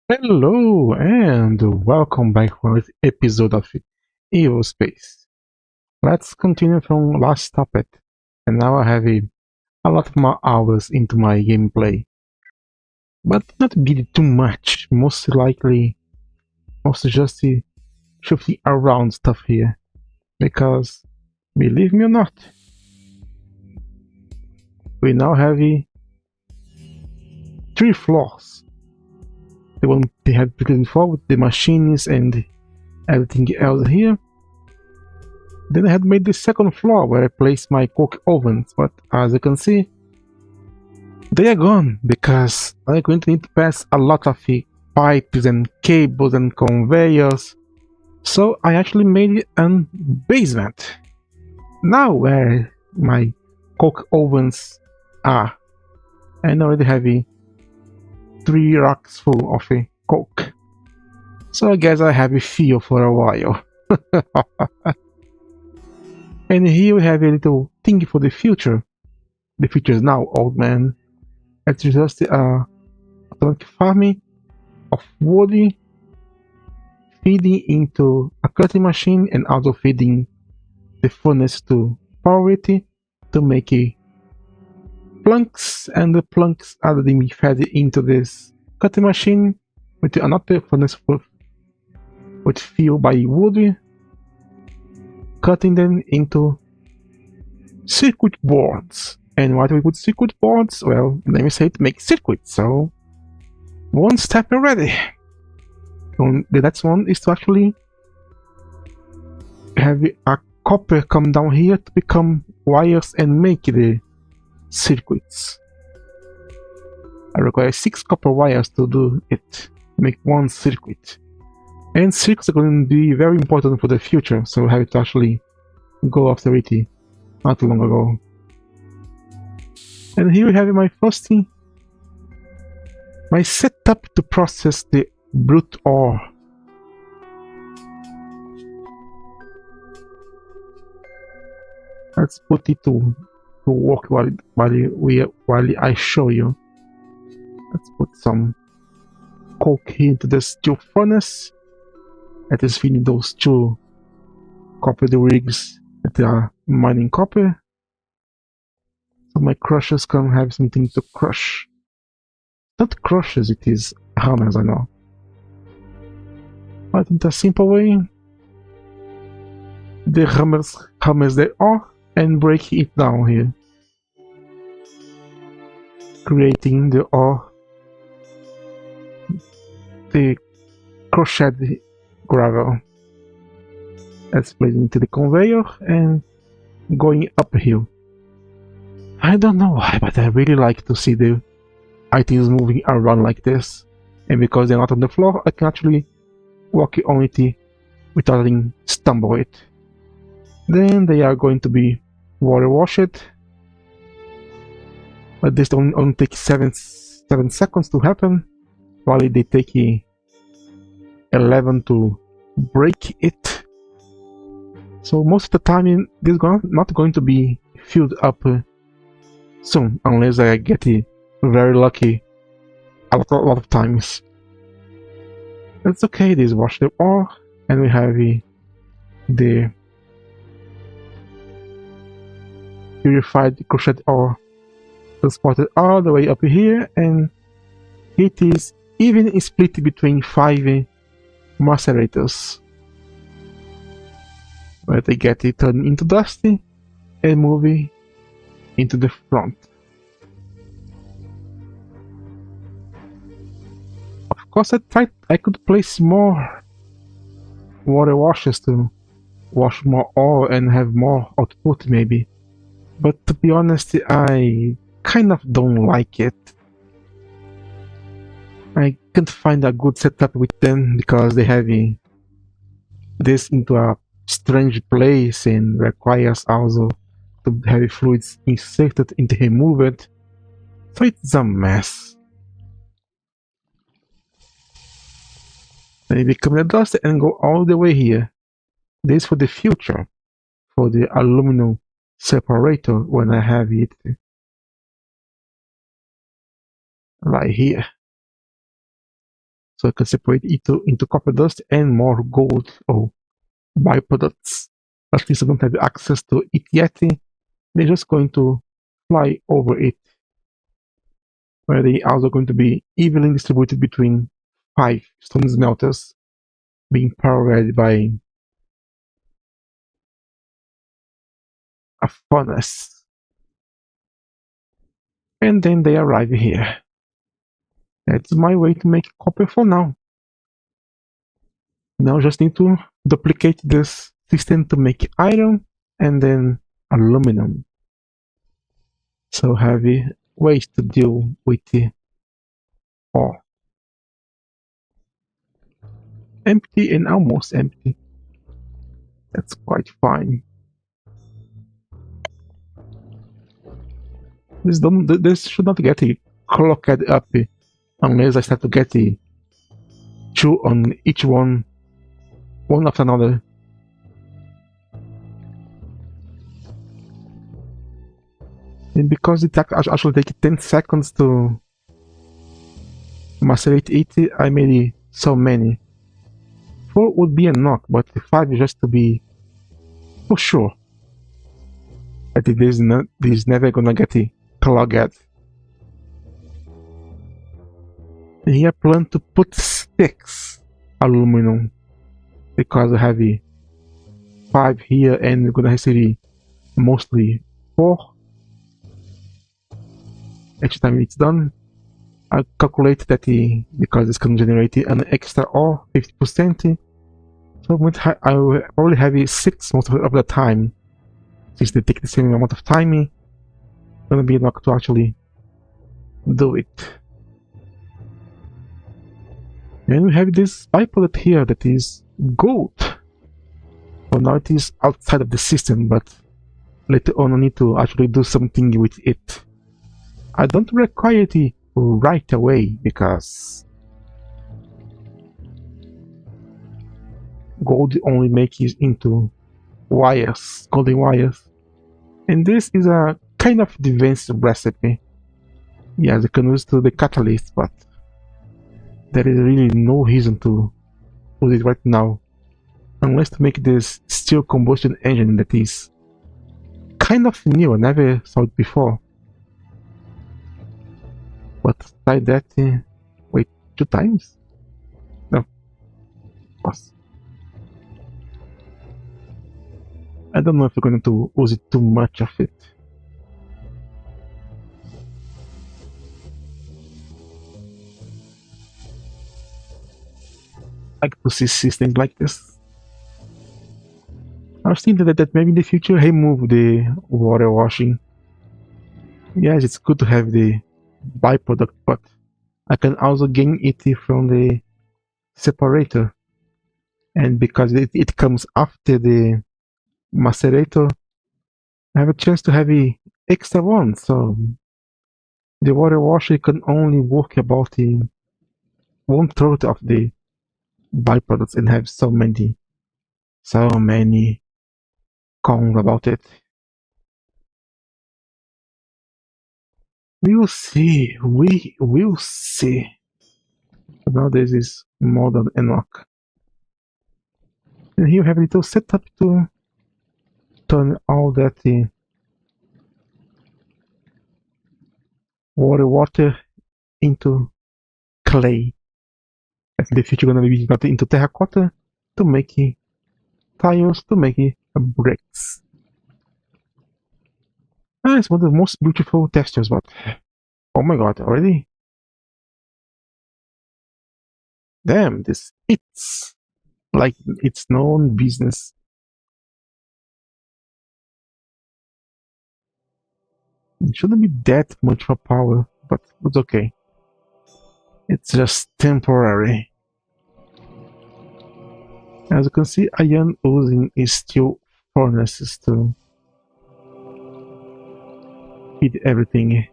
Hello and welcome back for another episode of Evospace. Let's continue from last topic, and now I have a lot more hours into my gameplay, but not be too much. Most likely, mostly just shifting around stuff here, because believe me or not, we now have three floors. The one they had put before with the machines and everything else here. Then I had made the second floor where I placed my coke ovens, but as you can see, they are gone because I'm going to need to pass a lot of pipes and cables and conveyors. So I actually made a basement. Now where my coke ovens are, and I already have 3 racks full of coke. So I guess I have a fuel for a while. And here we have a little thing for the future. The future is now, old man. It's just automatic farming of wood feeding into a cutting machine and also feeding the furnace to power it to make planks, and the planks are being fed into this cutting machine with another furnace with fuel by wood, cutting them into circuit boards. And what we put circuit boards? Well, let me say it makes circuits. So one step already. And the next one is to actually have a copper come down here to become wires and make the circuits. I require 6 copper wires to do it, make one circuit. And circuits are going to be very important for the future, so I have to actually go after it not too long ago. And here we have my first thing, my setup to process the brute ore. Let's put it to work while I show you. Let's put some coke here into the steel furnace. That is feeding those 2 copper rigs that are mining copper. So my crushers can have something to crush. Not crushes, it is hammers, I know. But in a simple way, the hammers the ore and break it down here, creating the ore, the crushed gravel. That's placed into the conveyor and going uphill. I don't know why, but I really like to see the items moving around like this. And because they're not on the floor, I can actually walk on it without having stumble it. Then they are going to be water washed. But this only takes 7 seconds to happen, while they take 11 to break it. So most of the time this is not going to be filled up soon, unless I get very lucky a lot of times. It's okay, this wash the ore, and we have the purified crushed ore transported all the way up here, and it is even split between 5 macerators, where they get it turned into dusty and move into the front. Of course, I could place more water washers to wash more ore and have more output maybe, but to be honest, I kind of don't like it. I can't find a good setup with them because they have this into a strange place and requires also to have fluids inserted and removed, so it's a mess. They become a dust and go all the way here. This for the future, for the aluminum separator when I have it right here. so I can separate it into copper dust and more gold or byproducts. At least I don't have access to it yet. They're just going to fly over it, where they also going to be evenly distributed between 5 stone smelters, being powered by a furnace. And then they arrive here. That's my way to make copper for now. Now just need to duplicate this system to make iron and then aluminum. So heavy ways to deal with the ore. Empty and almost empty. That's quite fine. This should not get clocked up unless I start to get 2 on each one after another. And because it actually takes 10 seconds to macerate it, I made so many. 4 would be enough, but 5 is just to be for sure that this is never gonna get clogged. Here I plan to put 6 aluminum because I have 5 here and we're gonna receive mostly 4. Each time it's done, I calculate that because it's going to generate an extra ore 50%, so I will probably have 6 most of the time. Since they take the same amount of time, it's going to be enough to actually do it. And we have this byproduct here that is gold. Well, now it is outside of the system, but later on I need to actually do something with it. I don't require it right away because gold only makes it into wires, golden wires. And this is a kind of advanced recipe. Yes, I can use to the catalyst, but there is really no reason to use it right now. Unless to make this steel combustion engine that is kind of new, I never saw it before. But try that, wait, 2 times? No. Pause. I don't know if we're going to use it too much of it. I like to see systems like this. I was thinking that maybe in the future remove the water washing. Yes, it's good to have the byproduct, but I can also gain it from the separator. And because it comes after the macerator, I have a chance to have an extra one. So the water washer can only work about 1/3 of the byproducts and have so many cons about it. We will see. We will see. Now this is more than enough. And here you have a little setup to turn all that water into clay. In the future gonna be got into terracotta to make tiles, to make bricks. It's one of the most beautiful textures, but oh my god, already? Damn, this it's like it's no business. It shouldn't be that much for power, but it's okay. It's just temporary. As you can see, I am using steel furnaces to feed everything.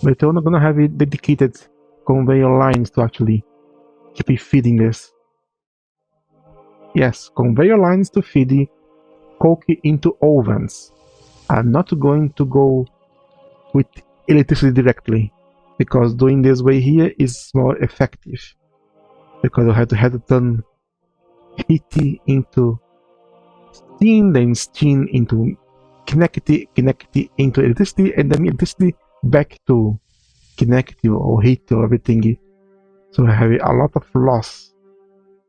But I'm not gonna have dedicated conveyor lines to actually keep feeding this. Yes, conveyor lines to feed coke into ovens. I'm not going to go with electricity directly. because doing this way here is more effective, because I had to turn heat into steam, then steam into kinetic into electricity, and then electricity back to kinetic or heat or everything. So I have a lot of loss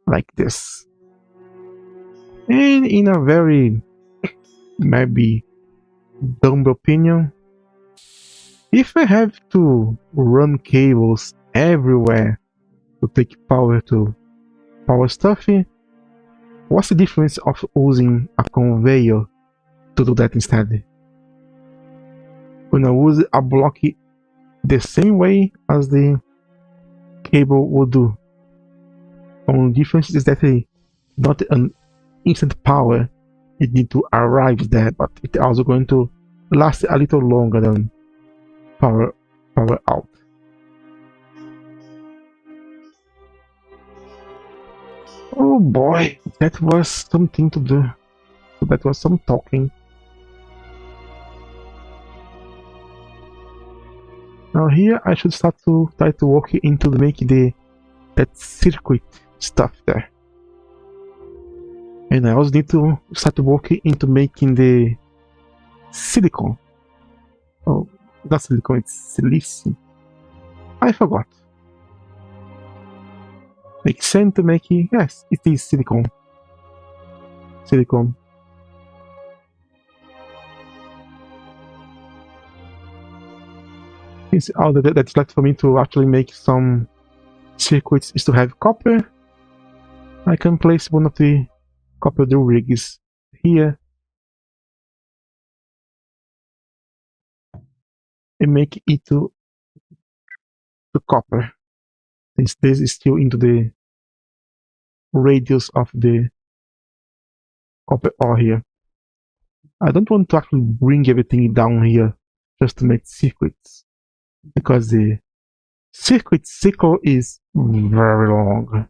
like this. And in a very maybe dumb opinion, if I have to run cables everywhere to take power to power stuff, what's the difference of using a conveyor to do that instead? When I use a block the same way as the cable would do. Only difference is that not an instant power, it need to arrive there, but it's also going to last a little longer than power out. Oh boy, that was something to do. That was some talking. Now here I should start to try to work into making that circuit stuff there. And I also need to start working into making the silicon. Oh, not silicon, it's silicon. I forgot. Makes sense to make it. Yes, it is silicon. Silicon. All that's left for me to actually make some circuits is to have copper. I can place one of the copper drill rigs here and make it to copper, since this is still into the radius of the copper ore here. I don't want to actually bring everything down here just to make circuits, because the circuit cycle is very long.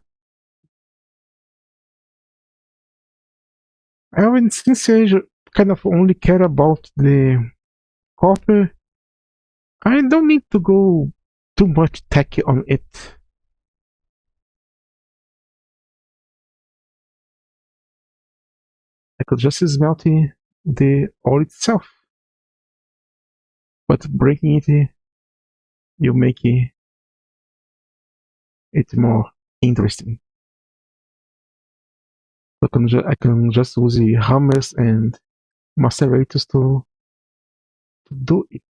And since I kind of only care about the copper, I don't need to go too much tech on it. I could just smelt the ore itself, but breaking it, you make it more interesting. I can just use the hammers and macerators to do it.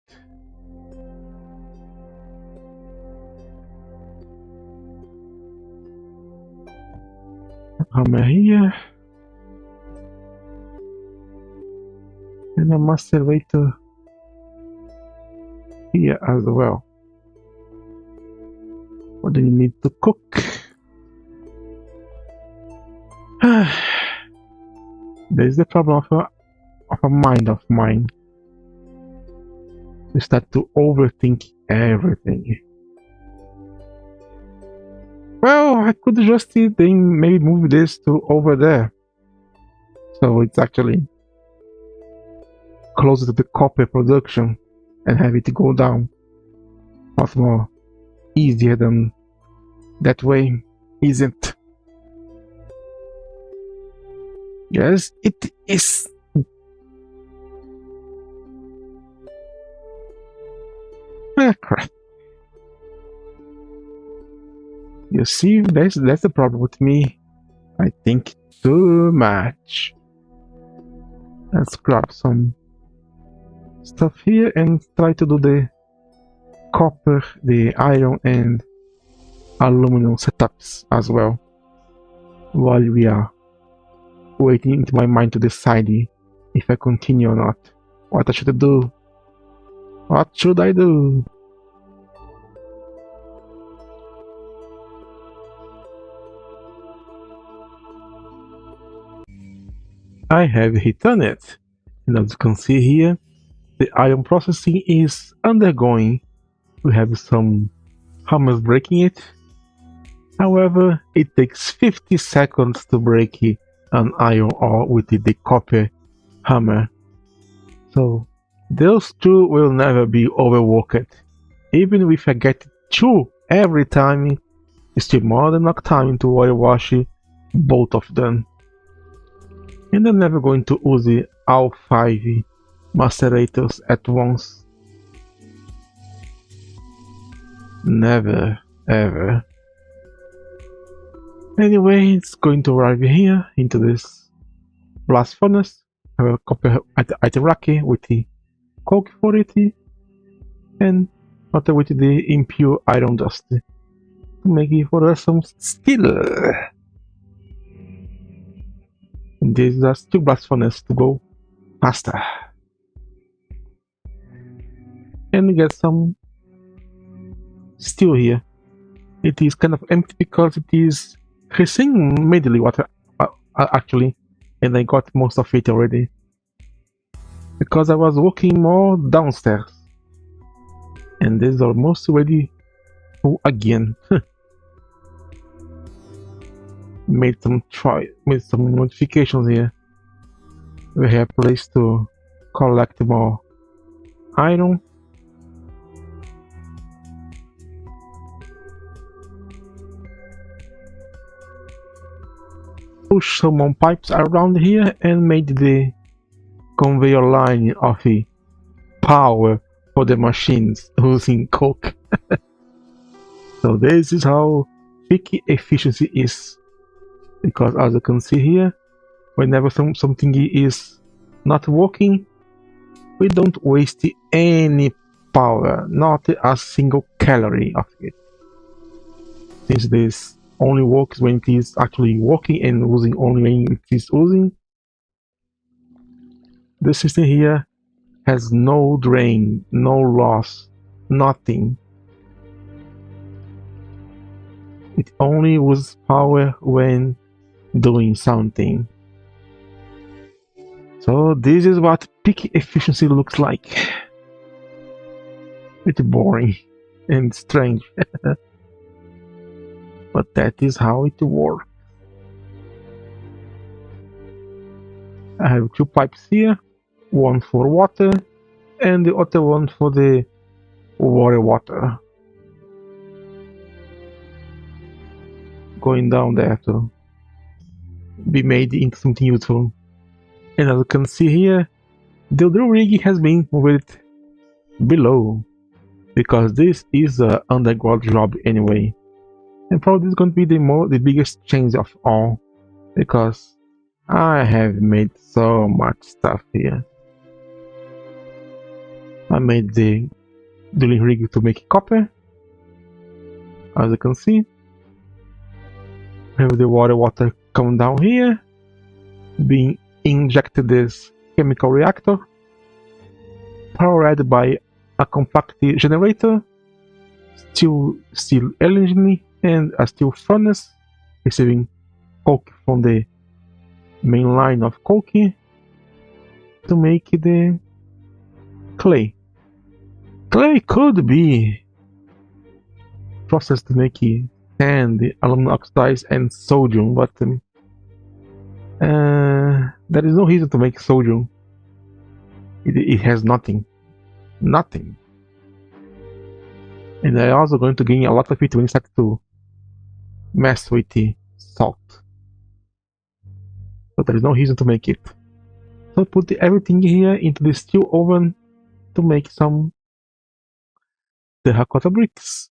Hammer here. And a macerator here as well. What do you need to cook? There's the problem of a mind of mine. You start to overthink everything. Well, I could just then maybe move this to over there, so it's actually closer to the copper production and have it go down. Much more easier than that way, isn't? Yes, it is. Crap. You see, that's the problem with me. I think too much. Let's grab some stuff here and try to do the copper, the iron, and aluminum setups as well, while we are waiting into my mind to decide if I continue or not. What I should do? What should I do? I have returned it, and as you can see here, the iron processing is undergoing. We have some hammers breaking it. However, it takes 50 seconds to break an iron ore with the copper hammer. So those two will never be overworked Even if I get 2 every time, it's still more than enough time to oil wash both of them. And I'm never going to use all 5 macerators at once. Never, ever. Anyway, it's going to arrive here into this blast furnace. I will copper at the rack with the coke for it, and not with the impure iron dust to make it for us some steel. And this is a steel blast furnace to go faster. And get some steel here. It is kind of empty because it is recently made water actually, and I got most of it already because I was working more downstairs, and this is almost ready full again. made some modifications here. We have a place to collect more iron. Push some more pipes around here and made the conveyor line of the power for the machines using coke. So this is how big efficiency is, because as you can see here, whenever something is not working, we don't waste any power, not a single calorie of it, since this only works when it is actually working and using only when it is using. The system here has no drain, no loss, nothing. It only uses power when doing something. So this is what peak efficiency looks like. It's boring and strange. But that is how it works. I have 2 pipes here, one for water and the other one for the water. Going down there to be made into something useful. And as you can see here, the drill rig has been moved below, because this is an underground job anyway. And probably this is going to be the biggest change of all, because I have made so much stuff here. I made the drilling rig to make copper, as you can see. I have the water coming down here, being injected this chemical reactor, powered by a compact generator, steel engine, and a steel furnace, receiving coke from the main line of coke to make the clay. Clay could be processed to make sand, aluminum oxides, and sodium, but there is no reason to make sodium. It has nothing. And I'm also going to gain a lot of it when I start to mess with the salt. But there is no reason to make it. So I put everything here into the steel oven to make some terracotta bricks.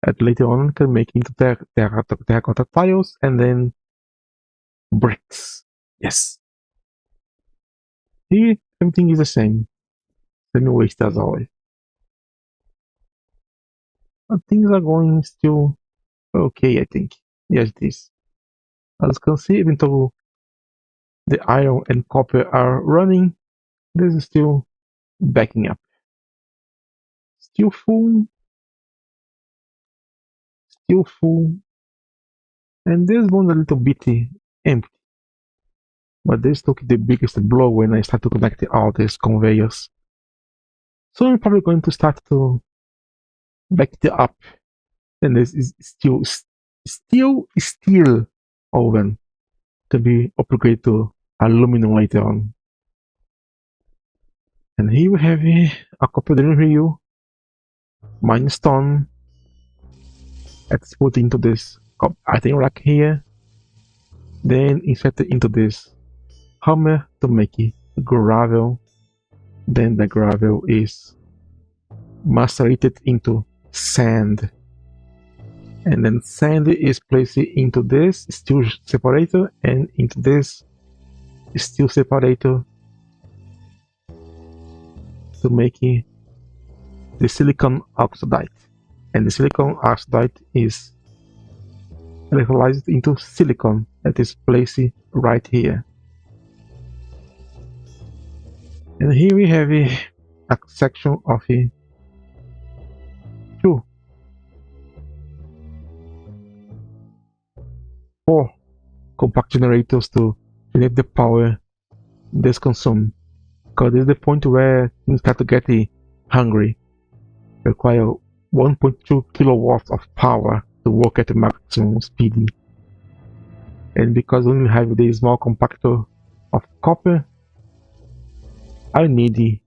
And later on I can make into terracotta tiles and then bricks. Yes. Here everything is the same. Same waste as always. But things are going still okay, I think. Yes, it is. As you can see, even though the iron and copper are running, this is still backing up. Still full. And this one a little bit empty. But this took the biggest blow when I started to connect all these conveyors. So I'm probably going to start to back it up. And this is still steel oven to be upgraded to aluminum later on. And here we have a copper drill reel mine stone. Let's put into this item rack here. Then insert it into this hammer to make it gravel. Then the gravel is macerated into sand. And then sand is placed into this steel separator and into this steel separator to make it the silicon oxide. And the silicon oxide is electrolyzed into silicon that is placed right here. And here we have a section of a two, 4 compact generators to generate the power this consumes. Because this is the point where things start to get hungry. Require 1.2 kilowatts of power to work at the maximum speed. And because we only have the small compactor of copper, I need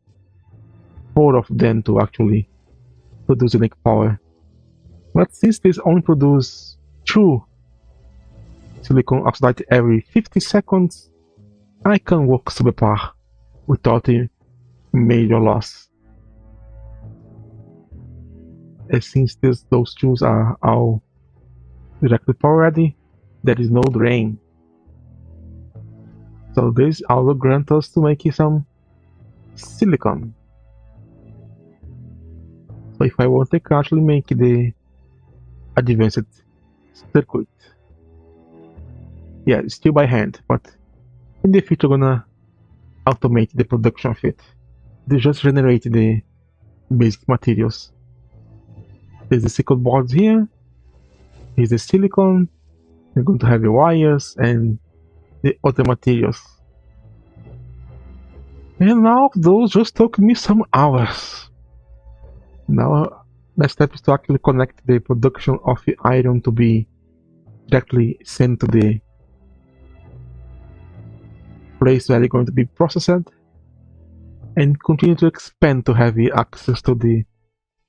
4 of them to actually produce enough power. But since this only produce 2 silicon oxide every 50 seconds, I can work subpar without a major loss. And since those tools are all directly power ready, there is no drain. So this also grants us to make some silicon. So if I want, I can actually make the advanced circuit. Yeah, still by hand, but in the future I'm gonna automate the production of it. They just generate the basic materials. There's the circuit boards here. Here's the silicon. We're going to have the wires and the other materials. And now those just took me some hours. Now next step is to actually connect the production of the iron to be directly sent to the place where it's going to be processed, and continue to expand to have access to the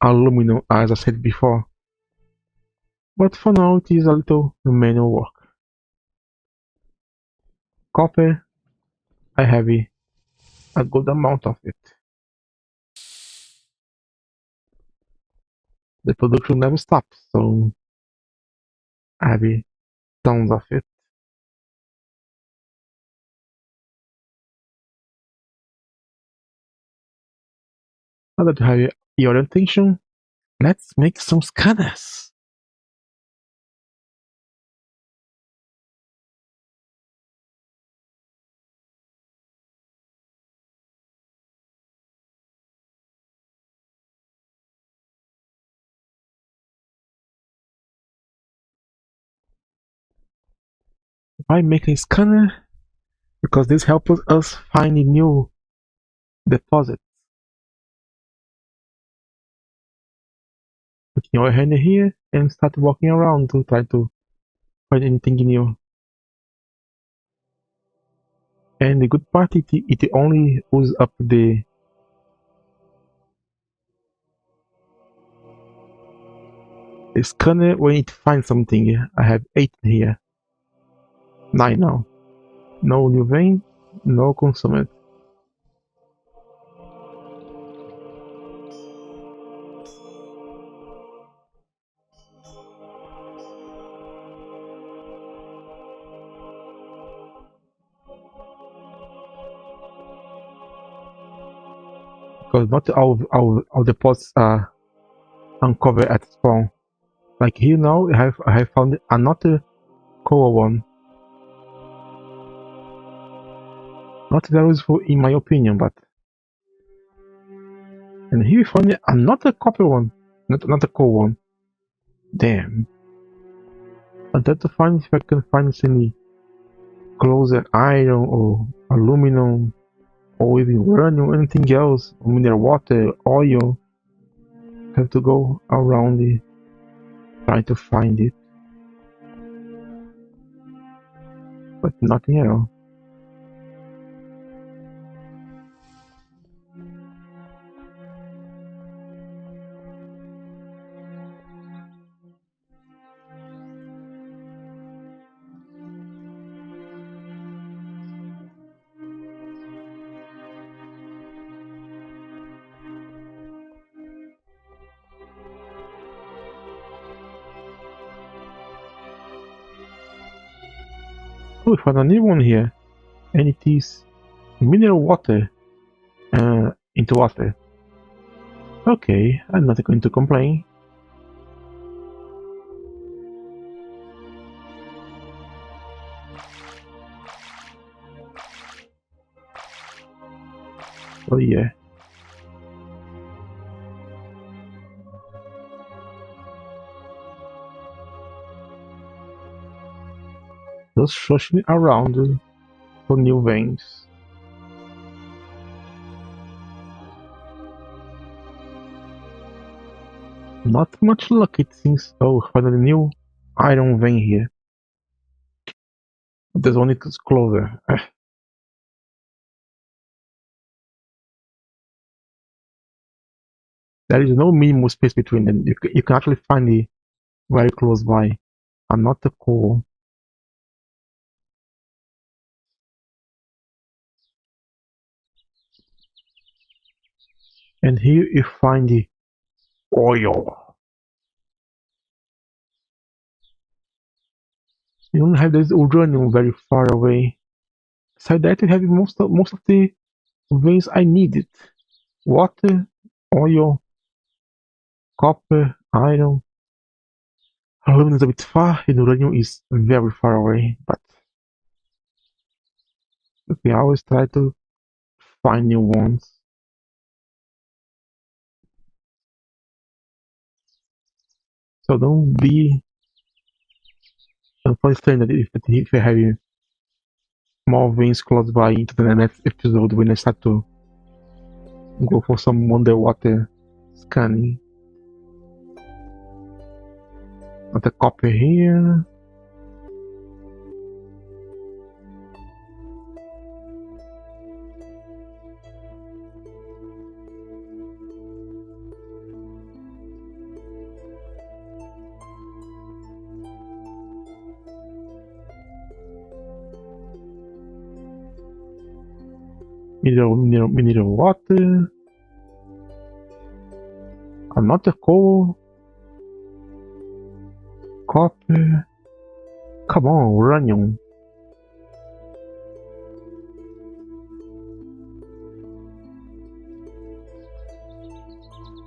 aluminum as I said before. But for now it is a little manual work. Copper, I have a good amount of it. The production never stops, so I have tons of it. Now that you have your orientation, let's make some scanners. Why make a scanner? Because this helps us find new deposits. Put your hand here and start walking around to try to find anything new. And the good part is it only uses up the scanner when it finds something. I have 8 here. 9 now. No new vein, no consumed. Because not all deposits are uncovered at spawn. Like here now, I have found another coal one. Not very useful in my opinion, but. And here we found another copper one, not another coal one. Damn. I try to find if I can find any closer iron or aluminum or even uranium, anything else, mineral water, oil. Have to go around it, try to find it, but nothing else. Oh, we found a new one here, and it is mineral water into water. Okay, I'm not going to complain. Oh yeah. Just searching around for new veins. Not much luck it seems. Oh, found a new iron vein here. This one is closer. There is no minimum space between them. You can actually find it very close by. Another core. And here you find the oil. You don't have this uranium very far away. So that you have most of the veins I needed. Water, oil, copper, iron. Aluminum is a bit far, and uranium is very far away. But we always try to find new ones. So don't be unfortunate that if you have more veins close by into the next episode when I start to go for some underwater scanning. Got a copper here. Mineral water. Another coal. Copper. Come on, uranium.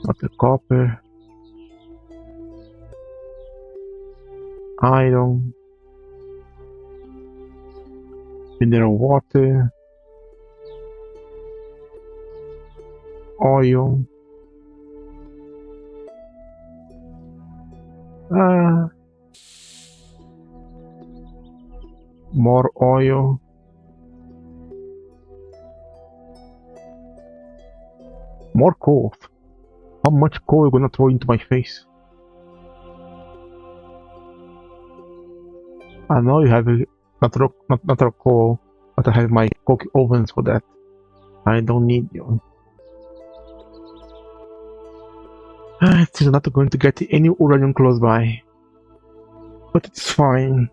Not the copper. Iron. Mineral water. Oil. More oil. More coal. How much coal are you gonna throw into my face? I know you have not coal, but I have my coke ovens for that. I don't need you. It is not going to get any uranium close by. But it's fine.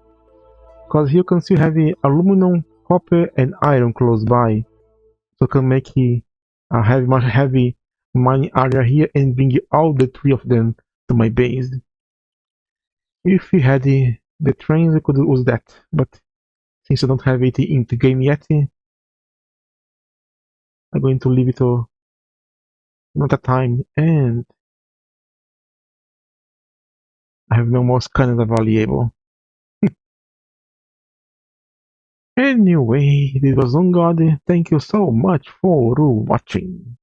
Because you can still have aluminum, copper, and iron close by. So can make a heavy mining area here and bring all the three of them to my base. If we had the trains, we could use that. But since I don't have it in the game yet, I'm going to leave it to another time. And I have no more scanners available. Anyway, this was On God. Thank you so much for watching.